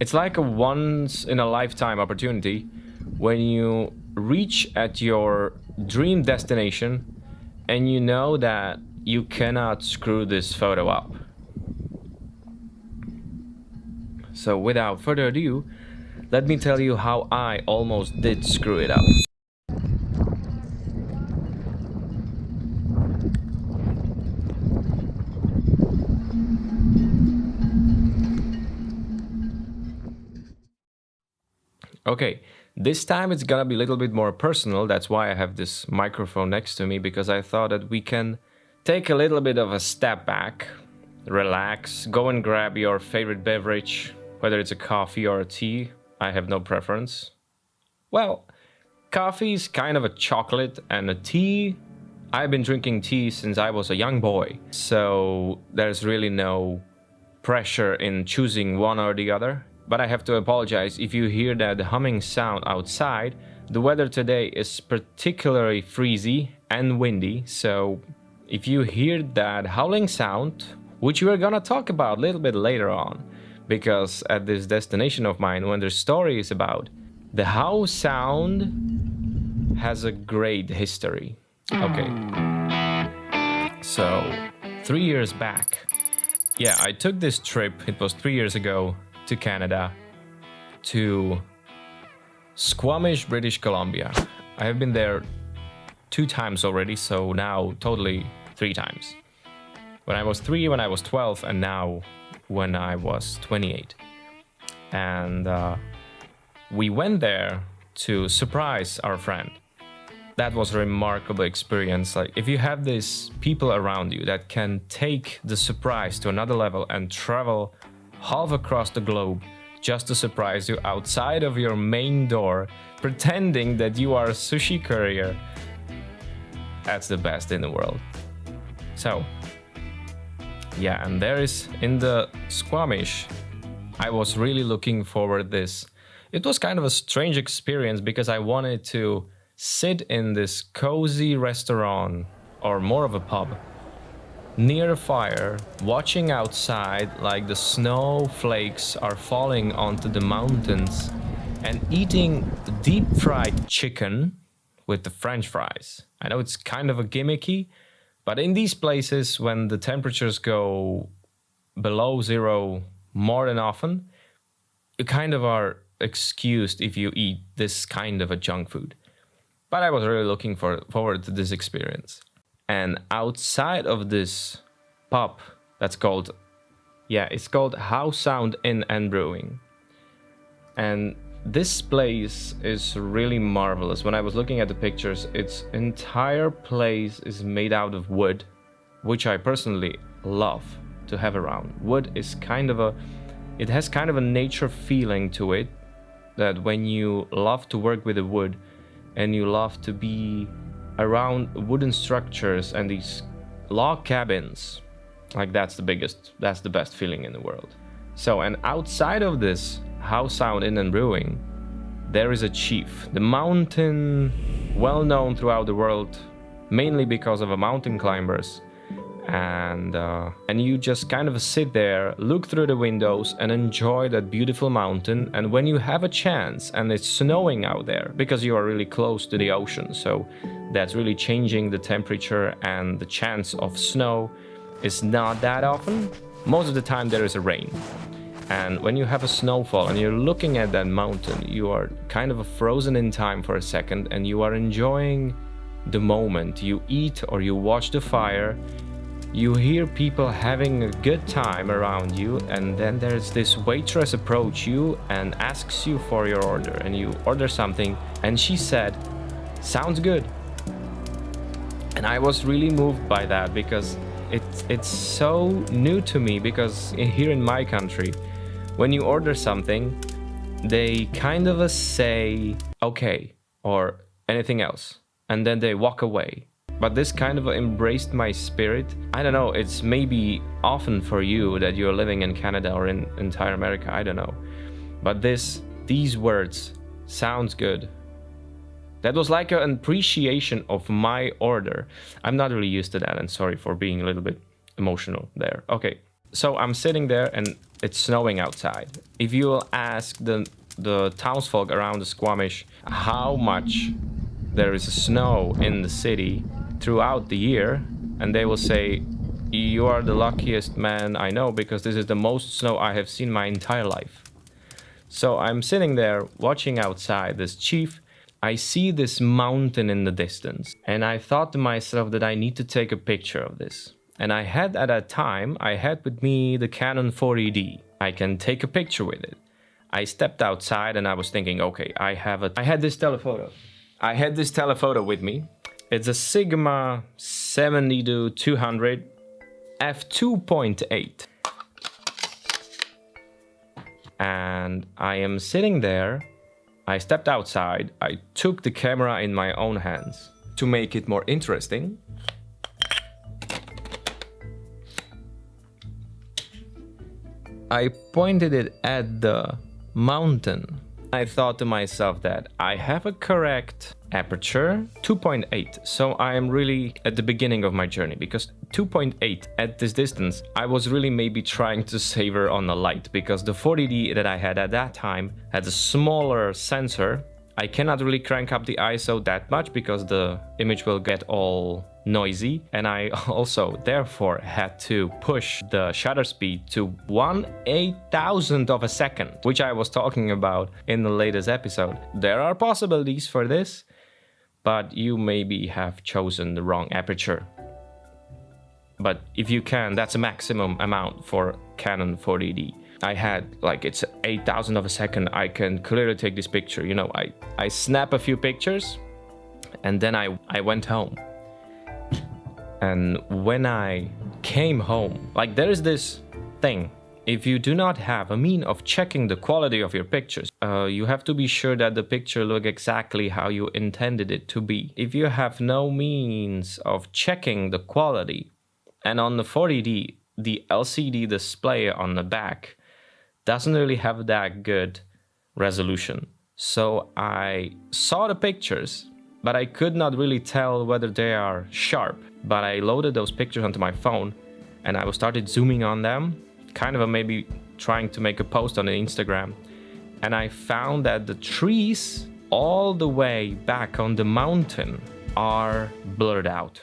It's like a once in a lifetime opportunity when you reach at your dream destination and you know that you cannot screw this photo up. So without further ado, let me tell you how I almost did screw it up. Okay, this time it's gonna be a little bit more personal. That's why I have this microphone next to me, because I thought that we can take a little bit of a step back, relax, go and grab your favorite beverage, whether it's a coffee or a tea. I have no preference. Well, coffee is kind of a chocolate, and a tea, I've been drinking tea since I was a young boy. So there's really no pressure in choosing one or the other. But I have to apologize if you hear that humming sound outside. The weather today is particularly freezy and windy, so if you hear that howling sound, which we're gonna talk about a little bit later on, because at this destination of mine, when the story is about, the Howe sound has a great history. Okay, so 3 years back, yeah, I took this trip, it was 3 years ago, to Canada, to Squamish, British Columbia. I have been there 2 times already, so now totally 3 times. When I was 3, when I was 12, and now when I was 28. And we went there to surprise our friend. That was a remarkable experience. Like, if you have these people around you that can take the surprise to another level and travel half across the globe just to surprise you outside of your main door, pretending that you are a sushi courier, that's the best in the world. So, yeah, and there is, in the Squamish, I was really looking forward this. It was kind of a strange experience because I wanted to sit in this cozy restaurant, or more of a pub, near a fire, watching outside like the snowflakes are falling onto the mountains, and eating deep fried chicken with the French fries. I know it's kind of a gimmicky, but in these places, when the temperatures go below zero more than often, you kind of are excused if you eat this kind of a junk food. But I was really looking forward to this experience. And outside of this pub, that's called, it's called Howe Sound Inn and Brewing. And this place is really marvelous. When I was looking at the pictures, its entire place is made out of wood, which I personally love to have around. Wood is it has kind of a nature feeling to it, that when you love to work with the wood and you love to be around wooden structures and these log cabins, like that's the best feeling in the world. So, and outside of this Howe Sound Inn and Brewing, there is a chief, the mountain, well known throughout the world, mainly because of mountain climbers. And you just kind of sit there, look through the windows and enjoy that beautiful mountain. And when you have a chance and it's snowing out there, because you are really close to the ocean, so that's really changing the temperature, and the chance of snow is not that often. Most of the time there is a rain. And when you have a snowfall and you're looking at that mountain, you are kind of frozen in time for a second, and you are enjoying the moment. You eat or you watch the fire. You hear people having a good time around you, and then there's this waitress approach you and asks you for your order, and you order something, and she said, "Sounds good." And I was really moved by that, because it's so new to me, because here in my country, when you order something, they kind of say, "Okay," or anything else, and then they walk away. But this kind of embraced my spirit. I don't know, it's maybe often for you that you're living in Canada or in entire America, I don't know. But these words, "sounds good," that was like an appreciation of my order. I'm not really used to that, and sorry for being a little bit emotional there. Okay, so I'm sitting there, and it's snowing outside. If you will ask the townsfolk around the Squamish how much there is snow in the city throughout the year, and they will say, you are the luckiest man I know because this is the most snow I have seen my entire life. So I'm sitting there watching outside this chief. I see this mountain in the distance, and I thought to myself that I need to take a picture of this. And I had at that time, I had with me the Canon 40D. I can take a picture with it. I stepped outside and I was thinking, okay, I had this telephoto. I had this telephoto with me. It's a Sigma 70-200 f2.8. And I am sitting there. I stepped outside. I took the camera in my own hands. To make it more interesting, I pointed it at the mountain. I thought to myself that I have a correct aperture, 2.8. So I am really at the beginning of my journey, because 2.8 at this distance, I was really maybe trying to savor on the light, because the 40D that I had at that time had a smaller sensor. I cannot really crank up the ISO that much because the image will get all noisy, and I also therefore had to push the shutter speed to 1/8,000th of a second, which I was talking about in the latest episode. There are possibilities for this, but you maybe have chosen the wrong aperture. But if you can, that's a maximum amount for Canon 40D. I had, like, it's 8,000 of a second. I can clearly take this picture. You know, I snap a few pictures and then I went home. And when I came home, like, there is this thing. If you do not have a mean of checking the quality of your pictures, you have to be sure that the picture look exactly how you intended it to be. If you have no means of checking the quality, and on the 40D, the LCD display on the back doesn't really have that good resolution. So I saw the pictures, but I could not really tell whether they are sharp. But I loaded those pictures onto my phone and I started zooming on them, kind of maybe trying to make a post on Instagram. And I found that the trees all the way back on the mountain are blurred out.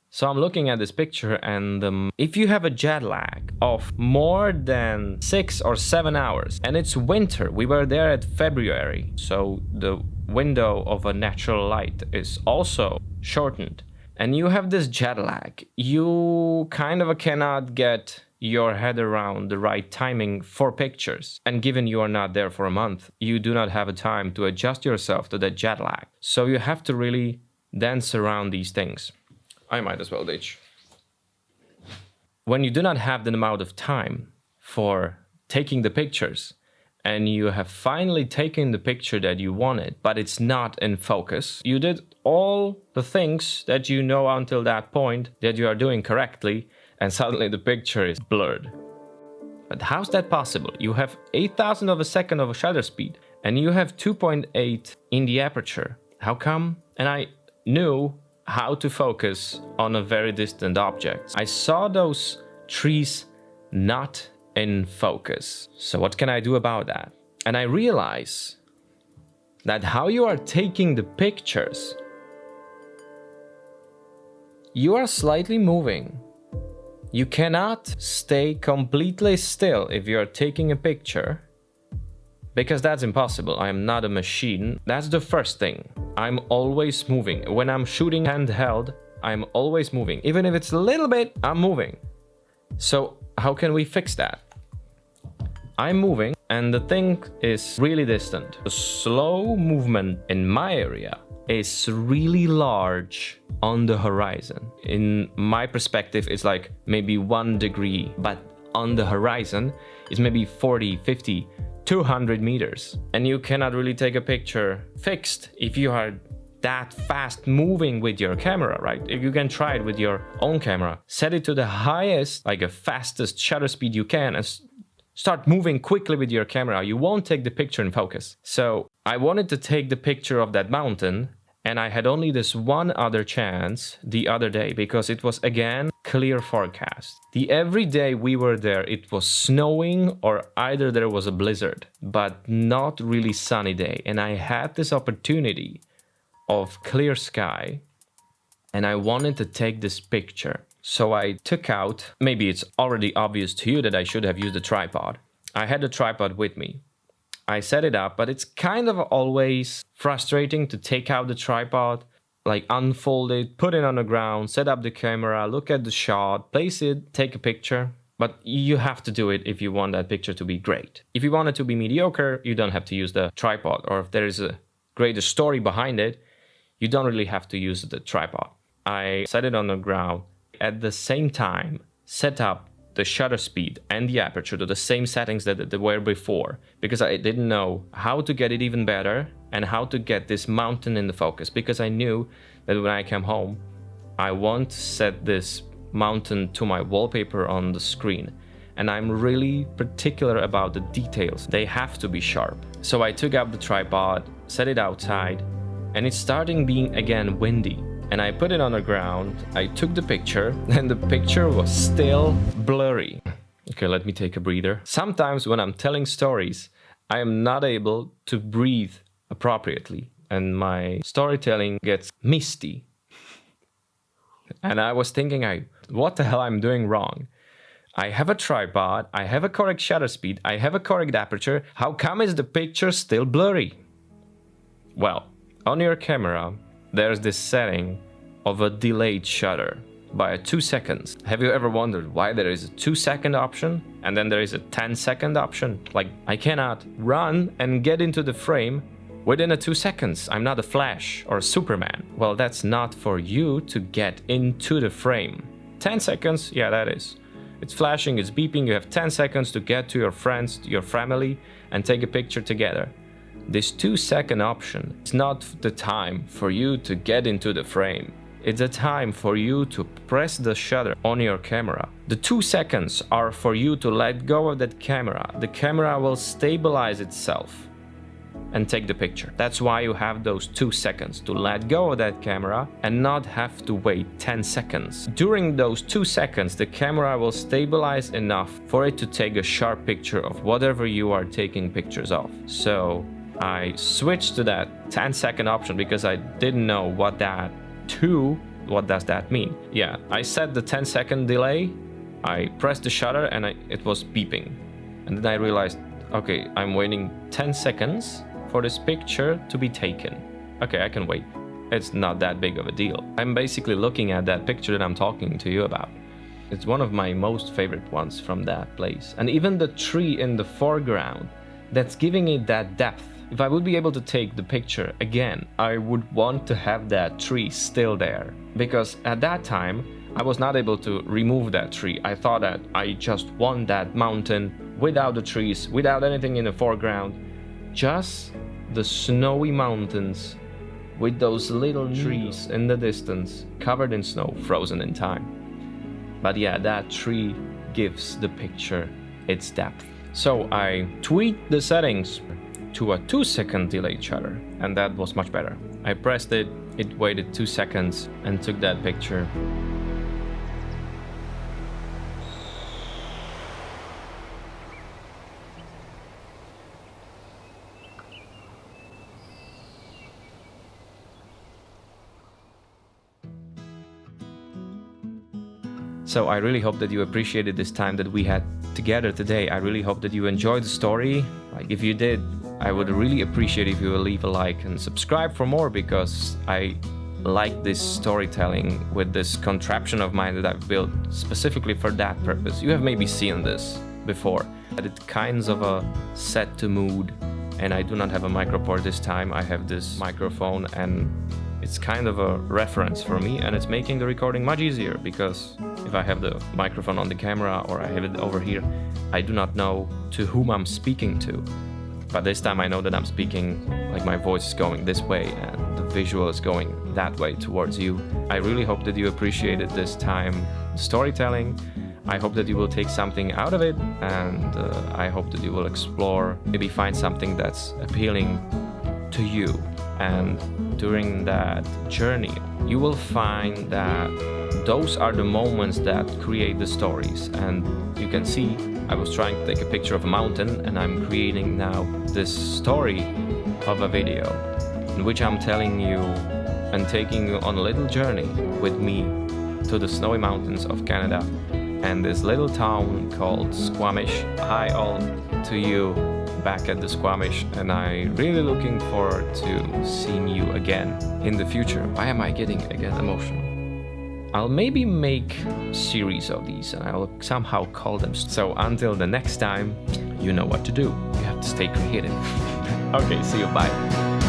So I'm looking at this picture, and if you have a jet lag of more than 6 or 7 hours, and it's winter, we were there at February, so the window of a natural light is also shortened, and you have this jet lag, you kind of cannot get your head around the right timing for pictures. And given you are not there for a month, you do not have a time to adjust yourself to that jet lag. So you have to really dance around these things. I might as well ditch. When you do not have the amount of time for taking the pictures, and you have finally taken the picture that you wanted, but it's not in focus, you did all the things that you know until that point that you are doing correctly, and suddenly the picture is blurred. But how's that possible? You have 8,000 of a second of a shutter speed, and you have 2.8 in the aperture. How come? And I knew how to focus on a very distant object. I saw those trees not in focus. So what can I do about that? And I realize that how you are taking the pictures, you are slightly moving. You cannot stay completely still if you are taking a picture, because that's impossible. I am not a machine. That's the first thing. I'm always moving. When I'm shooting handheld, I'm always moving. Even if it's a little bit, I'm moving. So how can we fix that? I'm moving and the thing is really distant. The slow movement in my area is really large on the horizon. In my perspective, it's like maybe 1 degree, but on the horizon, it's maybe 40, 50, 200 meters. And you cannot really take a picture fixed if you are that fast moving with your camera, right? If you can try it with your own camera, set it to the highest, like a fastest shutter speed you can, and start moving quickly with your camera. You won't take the picture in focus. So I wanted to take the picture of that mountain, And I had only this one other chance the other day because it was again clear forecast. The every day we were there, it was snowing or either there was a blizzard, but not really sunny day. And I had this opportunity of clear sky and I wanted to take this picture. So I took out, maybe it's already obvious to you that I should have used a tripod. I had a tripod with me. I set it up, but it's kind of always frustrating to take out the tripod, like unfold it, put it on the ground, set up the camera, look at the shot, place it, take a picture. But you have to do it if you want that picture to be great. If you want it to be mediocre, you don't have to use the tripod. Or if there is a greater story behind it, you don't really have to use the tripod. I set it on the ground. At the same time, set up the shutter speed and the aperture to the same settings that they were before, because I didn't know how to get it even better and how to get this mountain in the focus, because I knew that when I came home, I want to set this mountain to my wallpaper on the screen. And I'm really particular about the details. They have to be sharp. So I took up the tripod, set it outside, and it's starting being again windy. And I put it on the ground, I took the picture, and the picture was still blurry. Okay, let me take a breather. Sometimes when I'm telling stories, I am not able to breathe appropriately, and my storytelling gets misty. And I was thinking, what the hell I'm doing wrong? I have a tripod, I have a correct shutter speed, I have a correct aperture. How come is the picture still blurry? Well, on your camera, there's this setting of a delayed shutter by 2 seconds. Have you ever wondered why there is a 2-second option and then there is a 10-second option? Like, I cannot run and get into the frame within 2 seconds. I'm not a Flash or a Superman. Well, that's not for you to get into the frame. 10 seconds, yeah, that is. It's flashing, it's beeping, you have 10 seconds to get to your friends, to your family, and take a picture together. This 2-second option is not the time for you to get into the frame. It's a time for you to press the shutter on your camera. The 2 seconds are for you to let go of that camera. The camera will stabilize itself and take the picture. That's why you have those 2 seconds to let go of that camera and not have to wait 10 seconds. During those 2 seconds, the camera will stabilize enough for it to take a sharp picture of whatever you are taking pictures of. So I switched to that 10-second option because I didn't know what does that mean? Yeah, I set the 10-second delay, I pressed the shutter and it was beeping. And then I realized, okay, I'm waiting 10 seconds for this picture to be taken. Okay, I can wait. It's not that big of a deal. I'm basically looking at that picture that I'm talking to you about. It's one of my most favorite ones from that place. And even the tree in the foreground, that's giving it that depth. If I would be able to take the picture again, I would want to have that tree still there. Because at that time, I was not able to remove that tree. I thought that I just want that mountain without the trees, without anything in the foreground. Just the snowy mountains with those little trees in the distance, covered in snow, frozen in time. But yeah, that tree gives the picture its depth. So I tweaked the settings to a 2-second delayed shutter, and that was much better. I pressed it, it waited 2 seconds and took that picture. So I really hope that you appreciated this time that we had together today. I really hope that you enjoyed the story. Like, if you did, I would really appreciate if you will leave a like and subscribe for more, because I like this storytelling with this contraption of mine that I've built specifically for that purpose. You have maybe seen this before, but it's kinds of a set to mood, and I do not have a microport this time. I have this microphone, and it's kind of a reference for me, and it's making the recording much easier, because if I have the microphone on the camera or I have it over here, I do not know to whom I'm speaking to. But this time I know that I'm speaking, like my voice is going this way and the visual is going that way towards you. I really hope that you appreciated this time storytelling. I hope that you will take something out of it, and I hope that you will explore, maybe find something that's appealing to you. And during that journey, you will find that those are the moments that create the stories. And you can see I was trying to take a picture of a mountain, and I'm creating now this story of a video in which I'm telling you and taking you on a little journey with me to the snowy mountains of Canada and this little town called Squamish. Hi all to you back at the Squamish, and I'm really looking forward to seeing you again in the future. Why am I getting again emotional? I'll maybe make a series of these and I'll somehow call them. So until the next time, you know what to do. You have to stay creative. Okay, see you, bye.